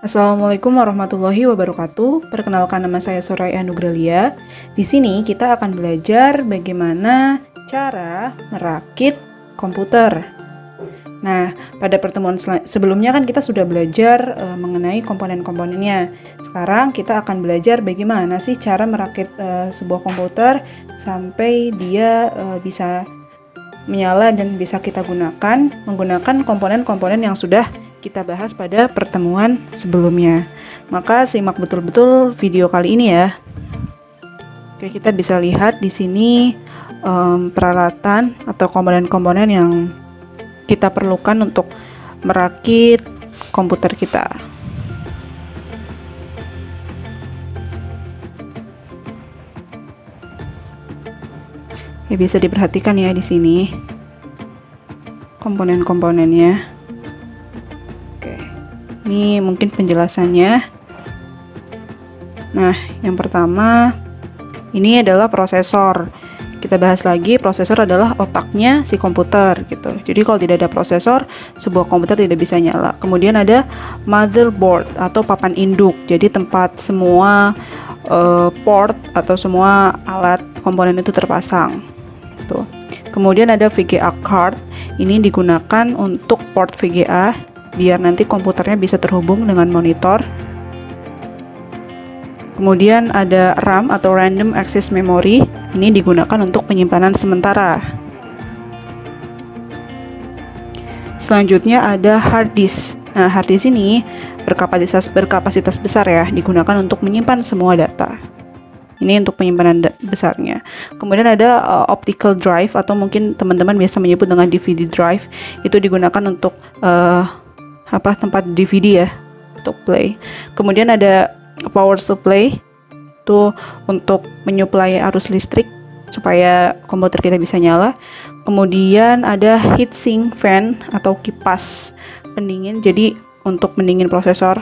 Assalamualaikum warahmatullahi wabarakatuh. Perkenalkan, nama saya Soraya Nugralia. Di sini kita akan belajar bagaimana cara merakit komputer. Nah, pada pertemuan sebelumnya kan kita sudah belajar mengenai komponen-komponennya. Sekarang kita akan belajar bagaimana sih cara merakit sebuah komputer sampai dia bisa menyala dan bisa kita gunakan menggunakan komponen-komponen yang sudah kita bahas pada pertemuan sebelumnya. Maka simak betul-betul video kali ini ya. Oke, kita bisa lihat di sini peralatan atau komponen-komponen yang kita perlukan untuk merakit komputer kita. Ya, bisa diperhatikan ya di sini komponen-komponennya. Ini mungkin penjelasannya. Nah, yang pertama ini adalah prosesor. Kita bahas lagi, prosesor adalah otaknya si komputer gitu. Jadi kalau tidak ada prosesor, sebuah komputer tidak bisa nyala. Kemudian ada motherboard atau papan induk. Jadi tempat semua port atau semua alat komponen itu terpasang. Tuh. Kemudian ada VGA card. Ini digunakan untuk port VGA biar nanti komputernya bisa terhubung dengan monitor. Kemudian ada RAM atau Random Access Memory. Ini digunakan untuk penyimpanan sementara. Selanjutnya ada hard disk. Nah, hard disk ini berkapasitas besar ya, digunakan untuk menyimpan semua data. Ini untuk penyimpanan besarnya. Kemudian ada optical drive atau mungkin teman-teman biasa menyebut dengan DVD drive. Itu digunakan untuk tempat DVD ya, untuk play. Kemudian ada power supply, itu untuk menyuplai arus listrik supaya komputer kita bisa nyala. Kemudian ada heatsink fan atau kipas pendingin, jadi untuk mendingin prosesor.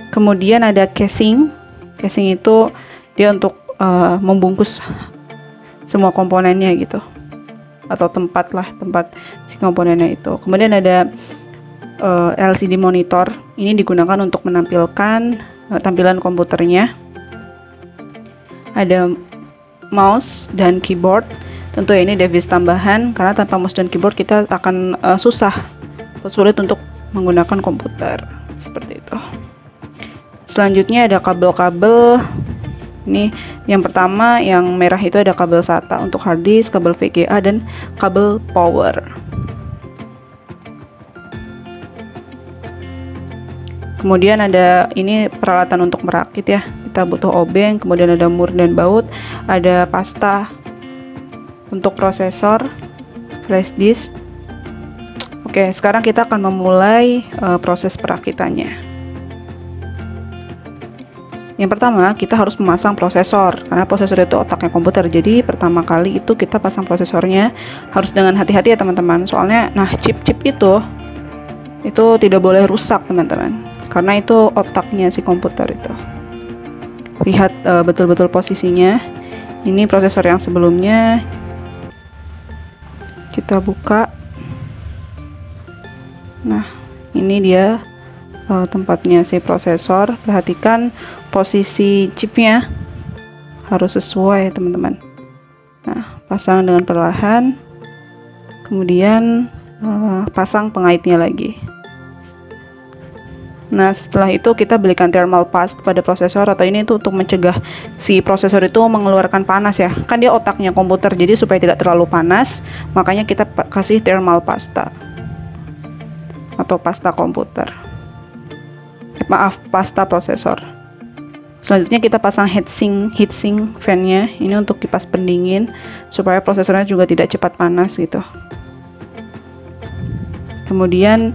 Kemudian ada casing itu dia untuk membungkus semua komponennya gitu, atau tempat si komponennya itu. Kemudian ada LCD monitor, ini digunakan untuk menampilkan tampilan komputernya. Ada mouse dan keyboard, tentu ini device tambahan karena tanpa mouse dan keyboard kita akan sulit untuk menggunakan komputer seperti itu. Selanjutnya ada kabel-kabel. Ini yang pertama, yang merah itu ada kabel SATA untuk hard disk, kabel VGA dan kabel power. Kemudian ada ini peralatan untuk merakit ya. Kita butuh obeng, kemudian ada mur dan baut, ada pasta untuk prosesor, flash disk. Oke, sekarang kita akan memulai proses perakitannya. Yang pertama, kita harus memasang prosesor karena prosesor itu otaknya komputer. Jadi pertama kali itu kita pasang prosesornya harus dengan hati-hati ya teman-teman. Soalnya chip-chip itu tidak boleh rusak teman-teman, karena itu otaknya si komputer itu. Lihat betul-betul posisinya. Ini prosesor yang sebelumnya. Kita buka. Nah, ini dia tempatnya si prosesor. Perhatikan posisi chipnya harus sesuai teman-teman. Nah, pasang dengan perlahan. Kemudian pasang pengaitnya lagi. Nah, setelah itu kita berikan thermal paste pada prosesor, atau ini itu untuk mencegah si prosesor itu mengeluarkan panas ya. Kan dia otaknya komputer, jadi supaya tidak terlalu panas, makanya kita kasih thermal pasta atau pasta komputer. Pasta prosesor. Selanjutnya kita pasang heatsink fan-nya. Ini untuk kipas pendingin supaya prosesornya juga tidak cepat panas gitu. Kemudian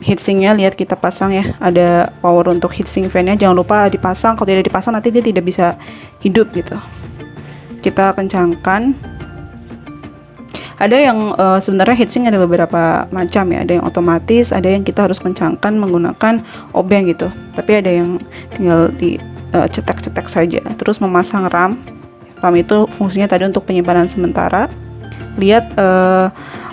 heatsinknya lihat kita pasang ya, ada power untuk heatsink fan-nya, jangan lupa dipasang. Kalau tidak dipasang nanti dia tidak bisa hidup gitu. Kita kencangkan. Ada yang sebenarnya heatsink ada beberapa macam ya, ada yang otomatis, ada yang kita harus kencangkan menggunakan obeng gitu. Tapi ada yang tinggal di cetek-cetek saja. Terus memasang RAM itu fungsinya tadi untuk penyimpanan sementara. Lihat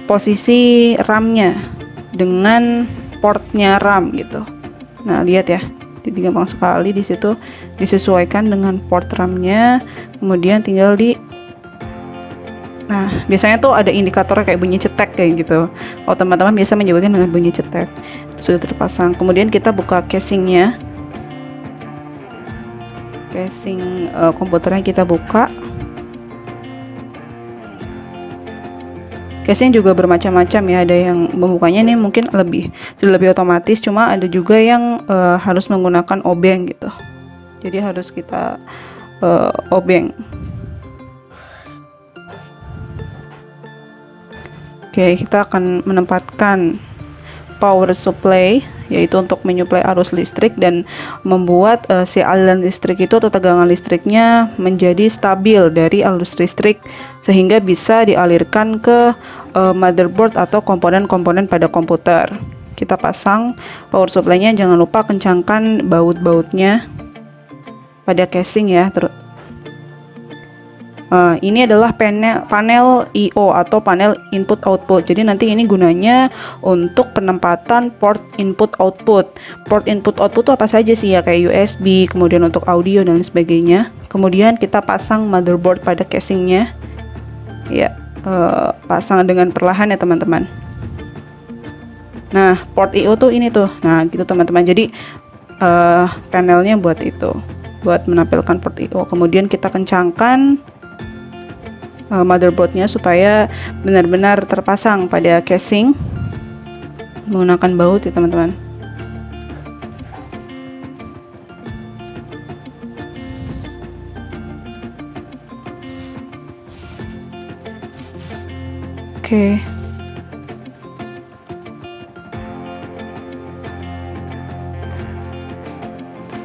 posisi RAM-nya dengan portnya RAM gitu. Nah, lihat ya, jadi gampang sekali di situ disesuaikan dengan port RAM-nya, kemudian tinggal di. Nah, biasanya tuh ada indikatornya kayak bunyi cetek kayak gitu. Oh, teman-teman biasa menyebutkan dengan bunyi cetek. Sudah terpasang. Kemudian kita buka casingnya. Casing komputernya kita buka. Casing juga bermacam-macam ya, ada yang membukanya nih mungkin sudah lebih otomatis, cuma ada juga yang harus menggunakan obeng gitu. Jadi harus kita obeng. Oke, kita akan menempatkan power supply, yaitu untuk menyuplai arus listrik dan membuat si aliran listrik itu atau tegangan listriknya menjadi stabil dari arus listrik sehingga bisa dialirkan ke motherboard atau komponen-komponen pada komputer. Kita pasang power supply-nya, jangan lupa kencangkan baut-bautnya pada casing ya. Ini adalah panel I/O atau panel input output. Jadi nanti ini gunanya untuk penempatan port input output. Port input output itu apa saja sih ya, kayak USB, kemudian untuk audio dan sebagainya. Kemudian kita pasang motherboard pada casingnya. Ya, pasang dengan perlahan ya teman-teman. Nah, port I/O tuh ini tuh. Nah, gitu teman-teman. Jadi panelnya buat itu, buat menampilkan port I/O. Kemudian kita kencangkan motherboardnya supaya benar-benar terpasang pada casing menggunakan baut ya teman-teman. Oke.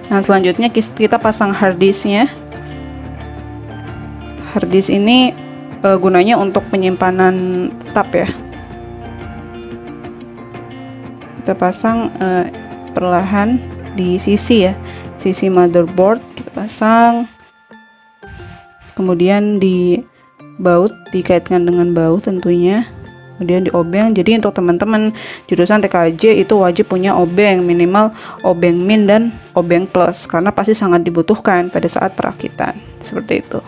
Nah, selanjutnya kita pasang harddisknya. Harddisk ini gunanya untuk penyimpanan tetap ya. Kita pasang perlahan di sisi ya, sisi motherboard kita pasang, kemudian di baut, dikaitkan dengan baut tentunya, kemudian diobeng. Jadi untuk teman-teman jurusan TKJ itu wajib punya obeng, minimal obeng min dan obeng plus, karena pasti sangat dibutuhkan pada saat perakitan seperti itu.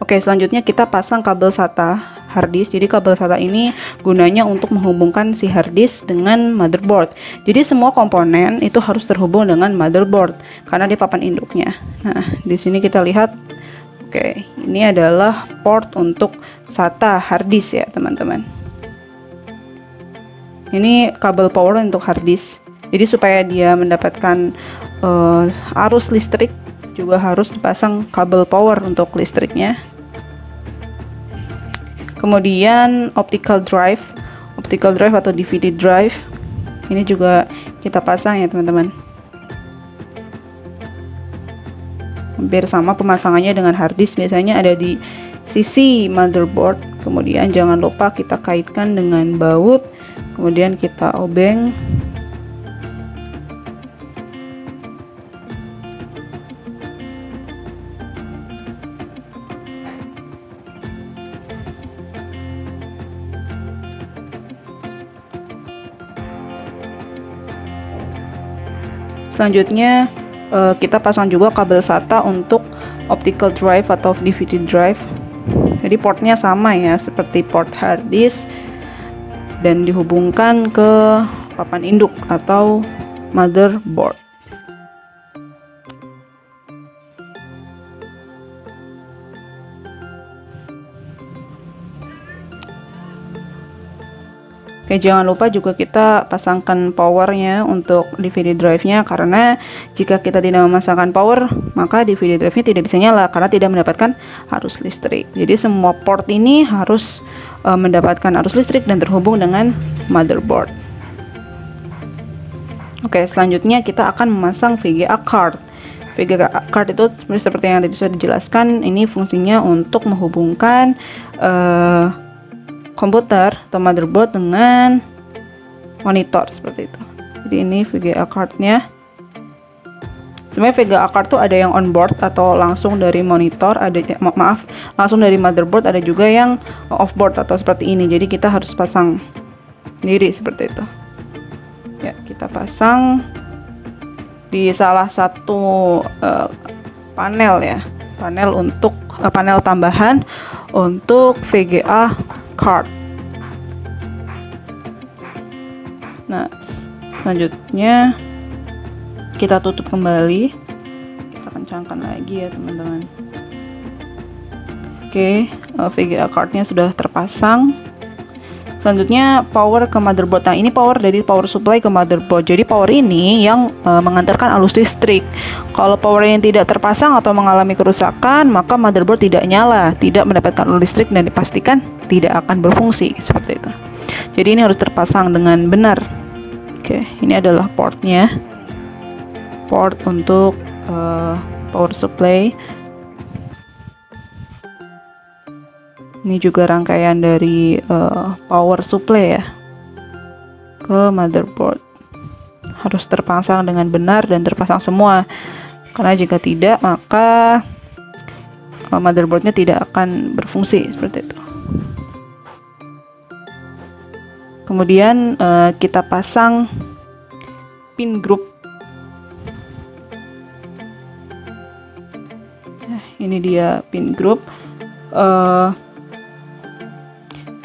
Oke, selanjutnya kita pasang kabel SATA harddisk. Jadi kabel SATA ini gunanya untuk menghubungkan si harddisk dengan motherboard. Jadi semua komponen itu harus terhubung dengan motherboard karena dia papan induknya. Nah, di sini kita lihat, oke, ini adalah port untuk SATA harddisk ya teman-teman. Ini kabel power untuk harddisk. Jadi supaya dia mendapatkan arus listrik juga harus dipasang kabel power untuk listriknya. Kemudian optical drive atau DVD drive ini juga kita pasang ya teman-teman. Hampir sama pemasangannya dengan harddisk, biasanya ada di sisi motherboard. Kemudian jangan lupa kita kaitkan dengan baut, kemudian kita obeng. Selanjutnya kita pasang juga kabel SATA untuk optical drive atau DVD drive. Jadi portnya sama ya seperti port harddisk dan dihubungkan ke papan induk atau motherboard. Oke, jangan lupa juga kita pasangkan powernya untuk DVD drive-nya, karena jika kita tidak memasangkan power, maka DVD drive-nya tidak bisa nyala karena tidak mendapatkan arus listrik. Jadi semua port ini harus mendapatkan arus listrik dan terhubung dengan motherboard. Oke, selanjutnya kita akan memasang VGA card. VGA card itu seperti yang tadi sudah dijelaskan, ini fungsinya untuk menghubungkan komputer atau motherboard dengan monitor seperti itu. Jadi ini VGA cardnya. Sebenarnya VGA card tuh ada yang on board atau langsung dari monitor, ada langsung dari motherboard, ada juga yang off board atau seperti ini. Jadi kita harus pasang sendiri seperti itu. Ya, kita pasang di salah satu panel ya, panel tambahan untuk VGA card. Nah, selanjutnya kita tutup kembali, kita kencangkan lagi ya teman-teman. Oke, VGA cardnya sudah terpasang. Selanjutnya power ke motherboard. Nah, ini power dari power supply ke motherboard. Jadi power ini yang mengantarkan arus listrik. Kalau power yang tidak terpasang atau mengalami kerusakan, maka motherboard tidak nyala, tidak mendapatkan arus listrik, dan dipastikan tidak akan berfungsi seperti itu. Jadi ini harus terpasang dengan benar. Oke, ini adalah portnya. Port untuk power supply. Ini juga rangkaian dari power supply ya ke motherboard. Harus terpasang dengan benar dan terpasang semua. Karena jika tidak, maka motherboardnya tidak akan berfungsi seperti itu. Kemudian kita pasang pin group. Ini dia pin group.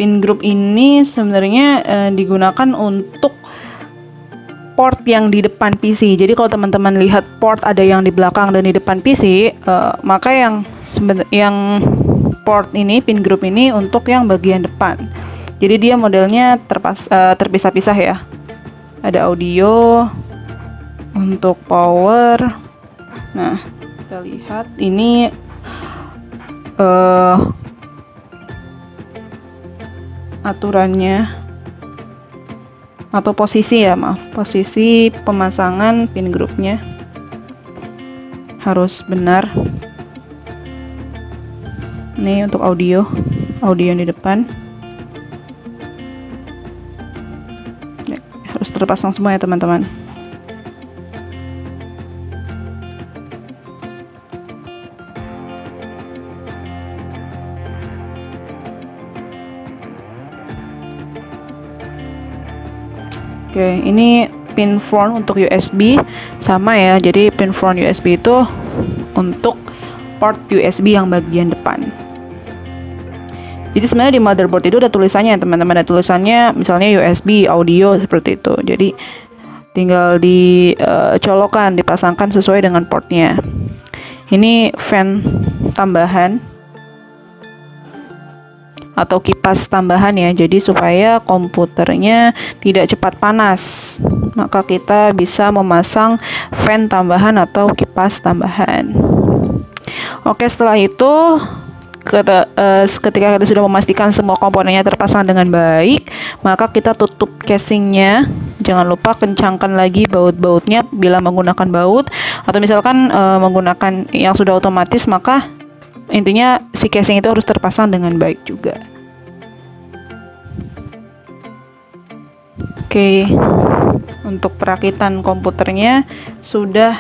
Pin group ini sebenarnya digunakan untuk port yang di depan PC. Jadi kalau teman-teman lihat port ada yang di belakang dan di depan PC, maka yang port ini, pin group ini untuk yang bagian depan. Jadi dia modelnya terpisah-pisah ya. Ada audio untuk power. Nah, kita lihat ini aturannya atau posisi ya, posisi pemasangan pin groupnya harus benar. Ini untuk audio yang di depan ya, harus terpasang semua ya teman-teman. Oke, ini pin front untuk USB sama ya. Jadi pin front USB itu untuk port USB yang bagian depan. Jadi sebenarnya di motherboard itu ada tulisannya teman-teman, ada tulisannya misalnya USB audio seperti itu. Jadi tinggal dicolokan, dipasangkan sesuai dengan portnya. Ini fan tambahan atau kipas tambahan ya, jadi supaya komputernya tidak cepat panas, maka kita bisa memasang fan tambahan atau kipas tambahan. Oke, setelah itu ketika kita sudah memastikan semua komponennya terpasang dengan baik, maka kita tutup casingnya. Jangan lupa kencangkan lagi baut-bautnya bila menggunakan baut, atau misalkan menggunakan yang sudah otomatis, maka intinya si casing itu harus terpasang dengan baik juga. Oke, untuk perakitan komputernya sudah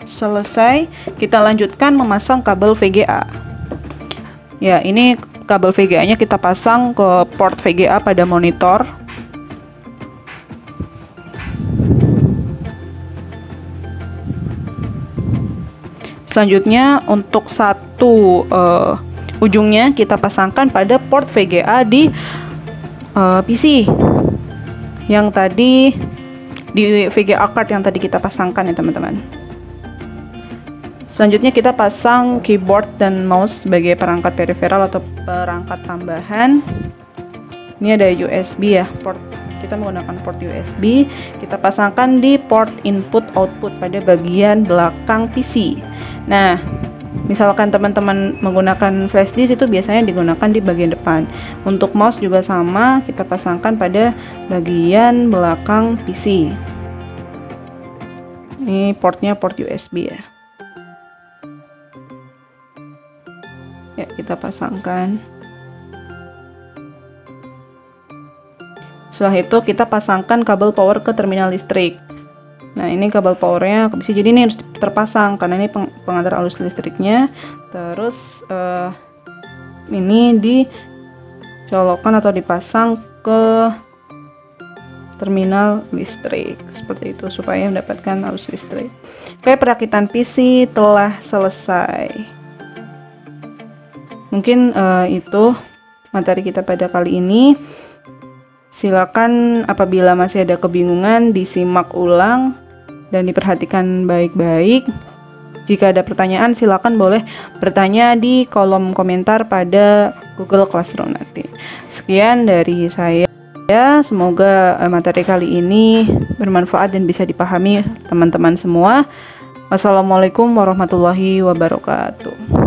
selesai. Kita lanjutkan memasang kabel VGA. Ya, ini kabel VGA-nya kita pasang ke port VGA pada monitor. Selanjutnya untuk satu ujungnya kita pasangkan pada port VGA di PC yang tadi, di VGA card yang tadi kita pasangkan ya teman-teman. Selanjutnya kita pasang keyboard dan mouse sebagai perangkat peripheral atau perangkat tambahan. Ini ada USB ya, port, kita menggunakan port USB. Kita pasangkan di port input output pada bagian belakang PC. Nah, misalkan teman-teman menggunakan flash disk, itu biasanya digunakan di bagian depan. Untuk mouse juga sama, kita pasangkan pada bagian belakang PC. Ini portnya port USB ya. Ya, kita pasangkan. Setelah itu kita pasangkan kabel power ke terminal listrik. Nah, ini kabel powernya bisa jadi ini harus terpasang karena ini pengantar arus listriknya. Terus ini dicolokkan atau dipasang ke terminal listrik seperti itu supaya mendapatkan arus listrik. Oke, perakitan PC telah selesai. Mungkin itu materi kita pada kali ini. Silakan apabila masih ada kebingungan disimak ulang dan diperhatikan baik-baik. Jika ada pertanyaan silakan boleh bertanya di kolom komentar pada Google Classroom nanti. Sekian dari saya. Semoga materi kali ini bermanfaat dan bisa dipahami teman-teman semua. Wassalamualaikum warahmatullahi wabarakatuh.